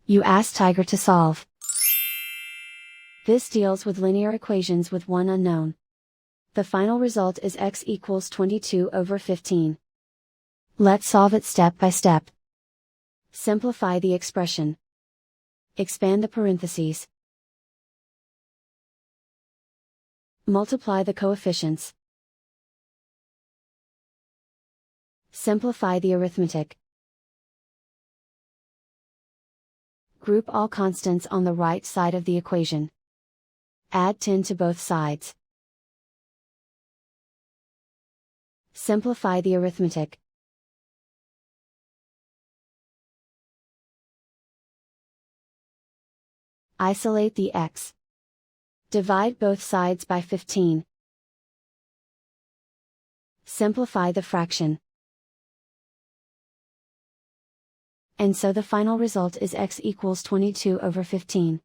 You ask Tiger to solve. This deals with linear equations with one unknown. The final result is x equals 22/15. Let's solve it step by step. Simplify the expression. Expand the parentheses. Multiply the coefficients. Simplify the arithmetic. Group all constants on the right side of the equation. Add 10 to both sides. Simplify the arithmetic. Isolate the x. Divide both sides by 15. Simplify the fraction. And so the final result is x equals 22/15.